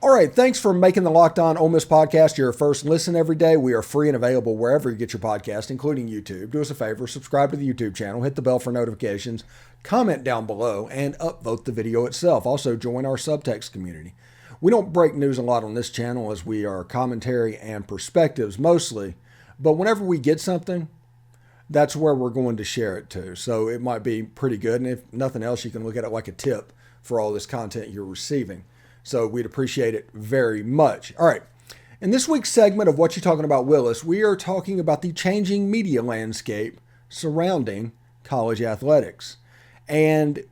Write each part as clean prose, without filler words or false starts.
All right, thanks for making the Locked On Ole Miss podcast your first listen every day. We are free and available wherever you get your podcast, including YouTube. Do us a favor, subscribe to the YouTube channel, hit the bell for notifications, comment down below, and upvote the video itself. Also, join our Subtext community. We don't break news a lot on this channel as we are commentary and perspectives mostly, but whenever we get something, that's where we're going to share it too. So it might be pretty good, and if nothing else, you can look at it like a tip for all this content you're receiving. So we'd appreciate it very much. All right. In this week's segment of What You Talking About Willis, we are talking about the changing media landscape surrounding college athletics. And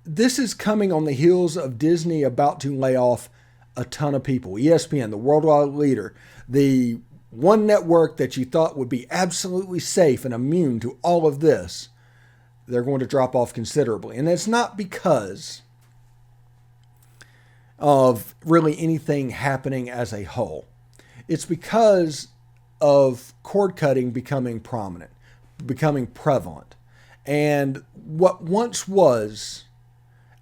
this is coming on the heels of Disney about to lay off a ton of people. ESPN, the worldwide leader, the one network that you thought would be absolutely safe and immune to all of this, they're going to drop off considerably. And it's not because of really anything happening as a whole. It's because of cord cutting becoming prominent, becoming prevalent. And what once was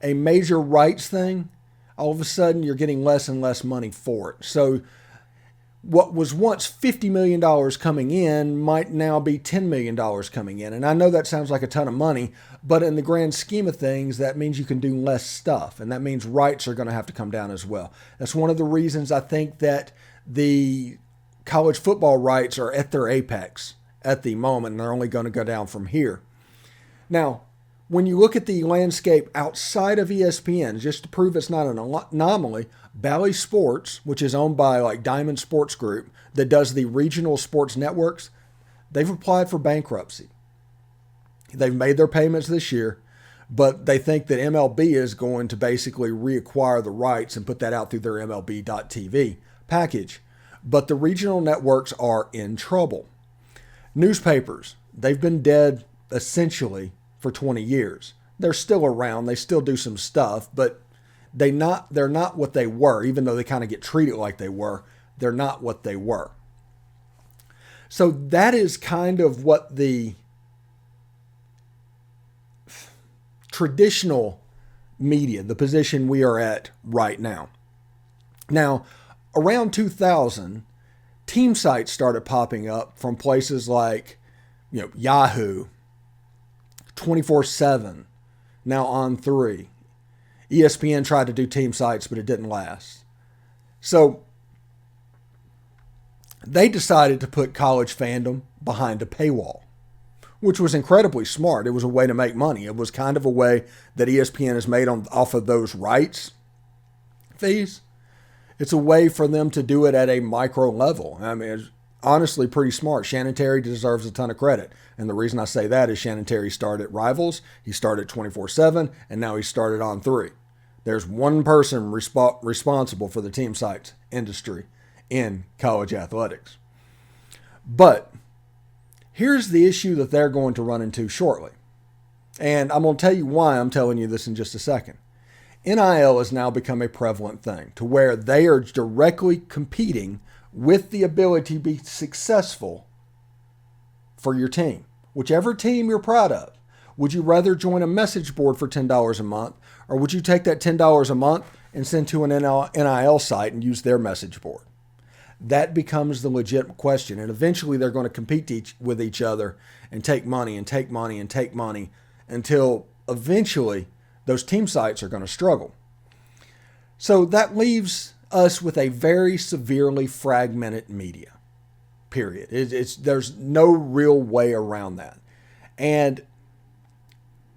a major rights thing, all of a sudden you're getting less and less money for it. So what was once $50 million coming in might now be $10 million coming in. And I know that sounds like a ton of money, but in the grand scheme of things, that means you can do less stuff. And that means rights are going to have to come down as well. That's one of the reasons I think that the college football rights are at their apex at the moment, and they're only going to go down from here. Now, when you look at the landscape outside of ESPN, just to prove it's not an anomaly, Bally Sports, which is owned by like Diamond Sports Group, that does the regional sports networks, they've applied for bankruptcy. They've made their payments this year, but they think that MLB is going to basically reacquire the rights and put that out through their MLB.TV package. But the regional networks are in trouble. Newspapers, they've been dead essentially for 20 years. They're still around. They still do some stuff, but they're not what they were, even though they kind of get treated like they were. They're not what they were. So that is kind of what the traditional media, the position we are at right now. Now, around 2000, team sites started popping up from places like, Yahoo, 24/7, now On3. ESPN tried to do team sites, but it didn't last. So they decided to put college fandom behind a paywall, which was incredibly smart. It was a way to make money. It was kind of a way that ESPN has made off of those rights fees. It's a way for them to do it at a micro level. I mean, it's honestly pretty smart. Shannon Terry deserves a ton of credit. And the reason I say that is Shannon Terry started at Rivals, he started 24/7, and now he started on 3. There's one person responsible for the team sites industry in college athletics. But here's the issue that they're going to run into shortly. And I'm going to tell you why I'm telling you this in just a second. NIL has now become a prevalent thing to where they are directly competing with the ability to be successful for your team. Whichever team you're proud of. Would you rather join a message board for $10 a month, or would you take that $10 a month and send to an NIL site and use their message board? That becomes the legit question. And eventually they're going to compete with each other and take money and take money and take money until eventually those team sites are going to struggle. So that leaves us with a very severely fragmented media. Period. There's no real way around that. And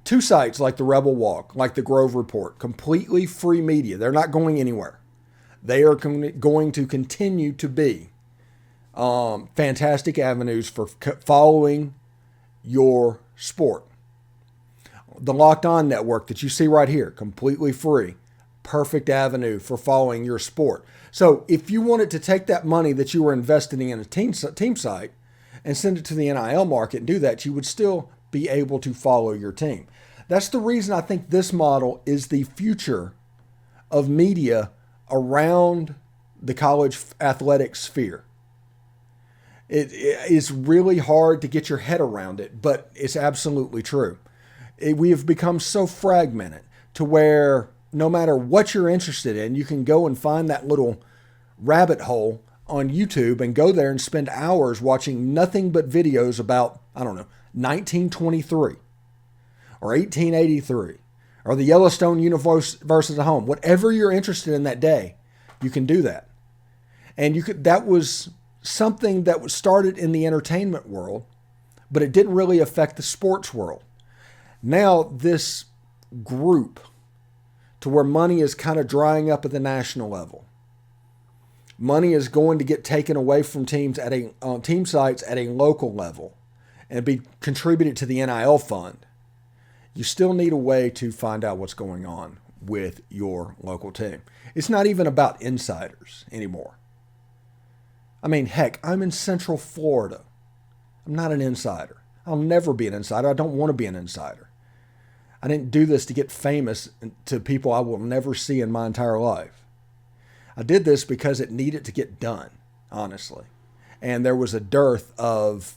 two sites like the Rebel Walk, like the Grove Report, completely free media. They're not going anywhere. They are going to continue to be fantastic avenues for following your sport. The Locked On Network that you see right here, completely free. Perfect avenue for following your sport. So if you wanted to take that money that you were investing in a team site and send it to the NIL market and do that, you would still be able to follow your team. That's the reason I think this model is the future of media around the college athletic sphere. It is really hard to get your head around it, but it's absolutely true. We have become so fragmented to where no matter what you're interested in, you can go and find that little rabbit hole on YouTube and go there and spend hours watching nothing but videos about, I don't know, 1923 or 1883 or the Yellowstone University of home. Whatever you're interested in that day, you can do that. And that was something that was started in the entertainment world, but it didn't really affect the sports world. Now this group to where money is kind of drying up at the national level. Money is going to get taken away from teams at team sites at a local level and be contributed to the NIL fund. You still need a way to find out what's going on with your local team. It's not even about insiders anymore. I mean, heck, I'm in Central Florida. I'm not an insider. I'll never be an insider. I don't want to be an insider. I didn't do this to get famous to people I will never see in my entire life. I did this because it needed to get done, honestly. And there was a dearth of,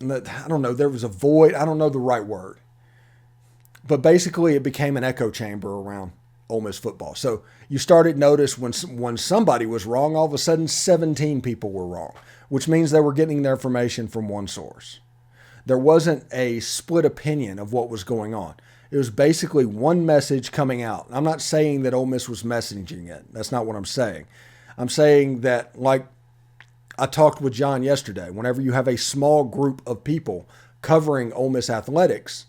I don't know, there was a void. I don't know the right word. But basically it became an echo chamber around Ole Miss football. So you started notice when somebody was wrong, all of a sudden 17 people were wrong, which means they were getting their information from one source. There wasn't a split opinion of what was going on. It was basically one message coming out. I'm not saying that Ole Miss was messaging it. That's not what I'm saying. I'm saying that, like I talked with John yesterday, whenever you have a small group of people covering Ole Miss athletics,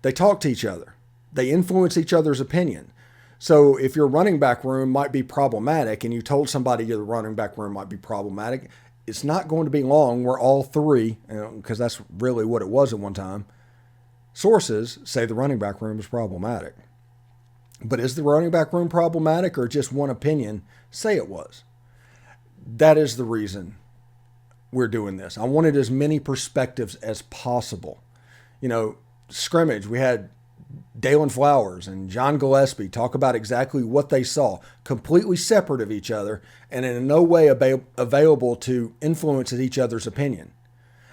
they talk to each other. They influence each other's opinion. So if your running back room might be problematic and you told somebody your running back room might be problematic, it's not going to be long where all three, because that's really what it was at one time, sources say the running back room is problematic. But is the running back room problematic or just one opinion say it was? That is the reason we're doing this. I wanted as many perspectives as possible. Scrimmage, we had Dalen Flowers and John Gillespie talk about exactly what they saw, completely separate of each other and in no way available to influence each other's opinion.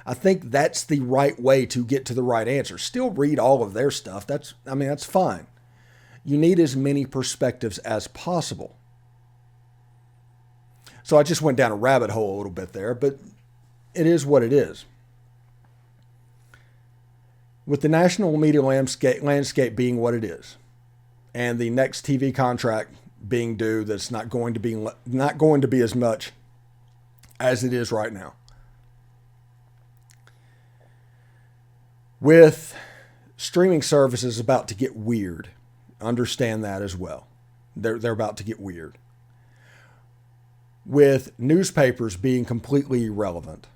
I think that's the right way to get to the right answer. Still read all of their stuff. That's fine. You need as many perspectives as possible. So I just went down a rabbit hole a little bit there, but it is what it is. With the national media landscape being what it is, and the next TV contract being due that's not going to be as much as it is right now. With streaming services about to get weird, understand that as well. They're about to get weird. With newspapers being completely irrelevant.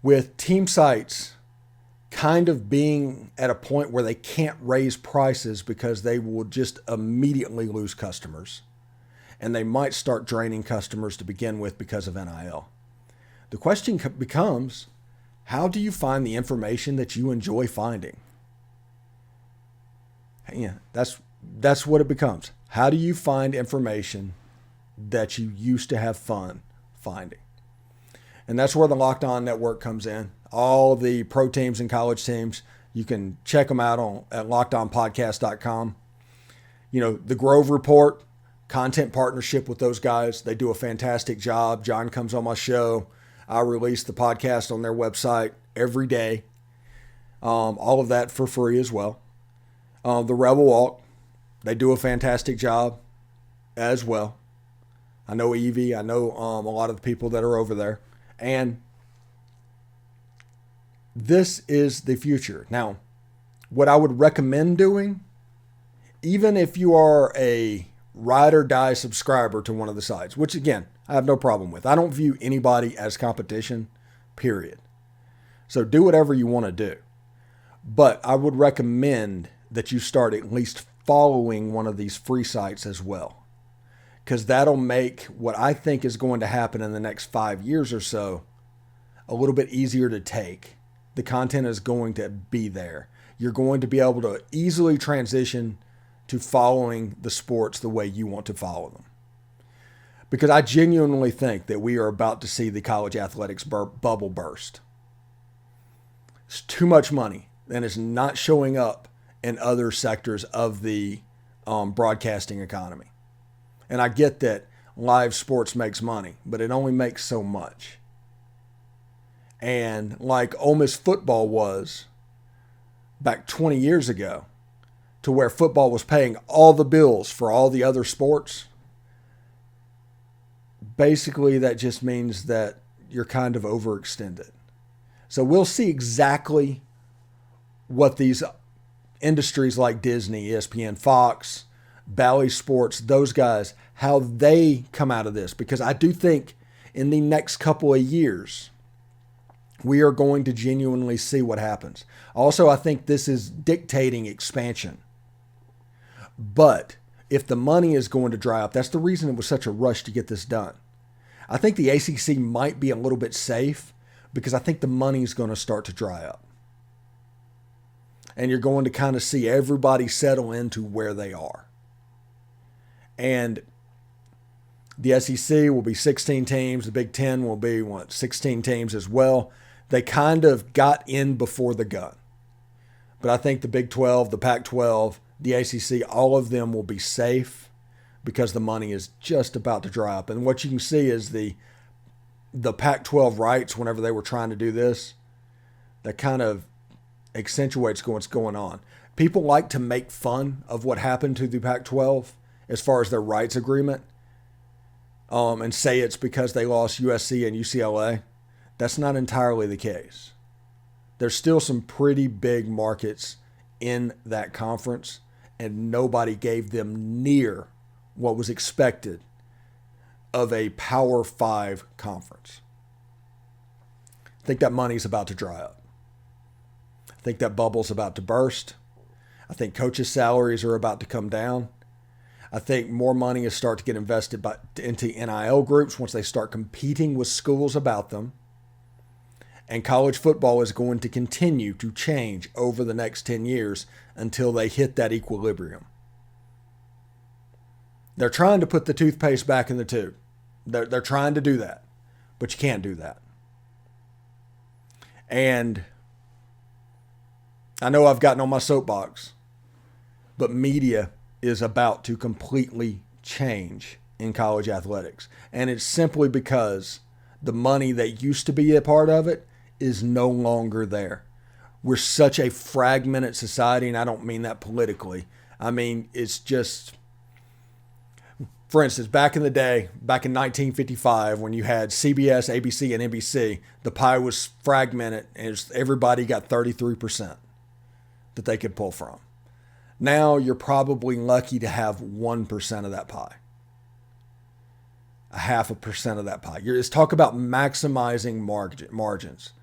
With team sites kind of being at a point where they can't raise prices because they will just immediately lose customers. And they might start draining customers to begin with because of NIL. The question becomes, how do you find the information that you enjoy finding? Yeah, that's what it becomes. How do you find information that you used to have fun finding? And that's where the Locked On Network comes in. All the pro teams and college teams, you can check them out at lockedonpodcast.com. The Grove Report, content partnership with those guys. They do a fantastic job. John comes on my show. I release the podcast on their website every day. All of that for free as well. The Rebel Walk, they do a fantastic job as well. I know Evie. I know a lot of the people that are over there. And this is the future. Now, what I would recommend doing, even if you are a ride or die subscriber to one of the sites, which again, I have no problem with. I don't view anybody as competition, period. So do whatever you want to do. But I would recommend that you start at least following one of these free sites as well. Because that'll make what I think is going to happen in the next 5 years or so a little bit easier to take. The content is going to be there. You're going to be able to easily transition to following the sports the way you want to follow them. Because I genuinely think that we are about to see the college athletics bubble burst. It's too much money, and it's not showing up in other sectors of the broadcasting economy. And I get that live sports makes money, but it only makes so much. And like Ole Miss Football was back 20 years ago, to where football was paying all the bills for all the other sports, basically that just means that you're kind of overextended. So we'll see exactly what these industries like Disney, ESPN, Fox, Bally Sports, those guys, how they come out of this. Because I do think in the next couple of years, we are going to genuinely see what happens. Also, I think this is dictating expansion. But if the money is going to dry up, that's the reason it was such a rush to get this done. I think the ACC might be a little bit safe because I think the money is going to start to dry up. And you're going to kind of see everybody settle into where they are. And the SEC will be 16 teams. The Big Ten will be, 16 teams as well. They kind of got in before the gun. But I think the Big 12, the Pac-12, the ACC, all of them will be safe because the money is just about to dry up. And what you can see is the Pac-12 rights, whenever they were trying to do this, that kind of accentuates what's going on. People like to make fun of what happened to the Pac-12 as far as their rights agreement and say it's because they lost USC and UCLA. That's not entirely the case. There's still some pretty big markets in that conference, and nobody gave them near what was expected of a Power 5 conference. I think that money's about to dry up. I think that bubble's about to burst. I think coaches' salaries are about to come down. I think more money is start to get invested into NIL groups once they start competing with schools about them. And college football is going to continue to change over the next 10 years until they hit that equilibrium. They're trying to put the toothpaste back in the tube. They're trying to do that, but you can't do that. And I know I've gotten on my soapbox, but media is about to completely change in college athletics. And it's simply because the money that used to be a part of it is no longer there. We're such a fragmented society, and I don't mean that politically. I mean, it's just, for instance, back in the day, back in 1955, when you had CBS, ABC, and NBC, the pie was fragmented, and everybody got 33% that they could pull from. Now you're probably lucky to have 1% of that pie. 0.5% of that pie. Let's talk about maximizing margins.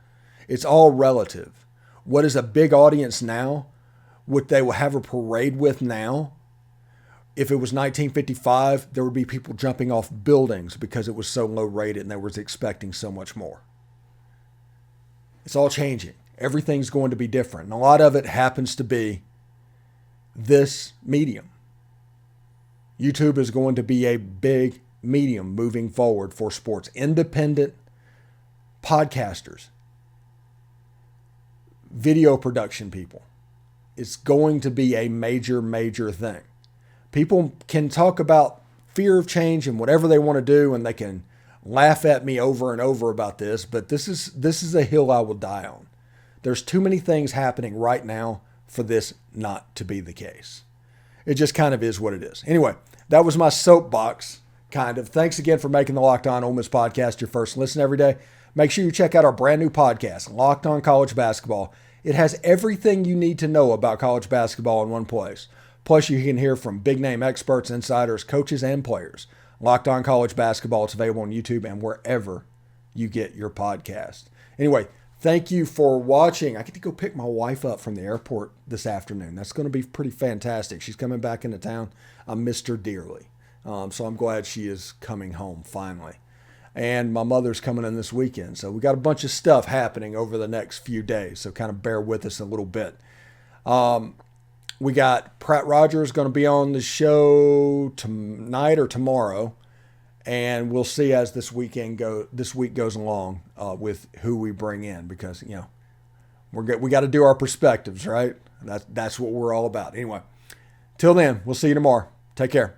It's all relative. What is a big audience now? What they will have a parade with now? If it was 1955, there would be people jumping off buildings because it was so low rated and they were expecting so much more. It's all changing. Everything's going to be different. And a lot of it happens to be this medium. YouTube is going to be a big medium moving forward for sports. Independent podcasters, video production people. It's going to be a major, major thing. People can talk about fear of change and whatever they want to do, and they can laugh at me over and over about this, but this is a hill I will die on. There's too many things happening right now for this not to be the case. It just kind of is what it is. Anyway, that was my soapbox, kind of. Thanks again for making the Locked On Ole Miss podcast your first listen every day. Make sure you check out our brand new podcast, Locked On College Basketball. It has everything you need to know about college basketball in one place. Plus, you can hear from big-name experts, insiders, coaches, and players. Locked On College Basketball. It's available on YouTube and wherever you get your podcast. Anyway, thank you for watching. I get to go pick my wife up from the airport this afternoon. That's going to be pretty fantastic. She's coming back into town. I missed her dearly. So I'm glad she is coming home finally. And my mother's coming in this weekend. So we got a bunch of stuff happening over the next few days. So kind of bear with us a little bit. We got Pratt Rogers going to be on the show tonight or tomorrow. And we'll see as this week goes along with who we bring in, because we got to do our perspectives, right? That's what we're all about. Anyway, till then, we'll see you tomorrow. Take care.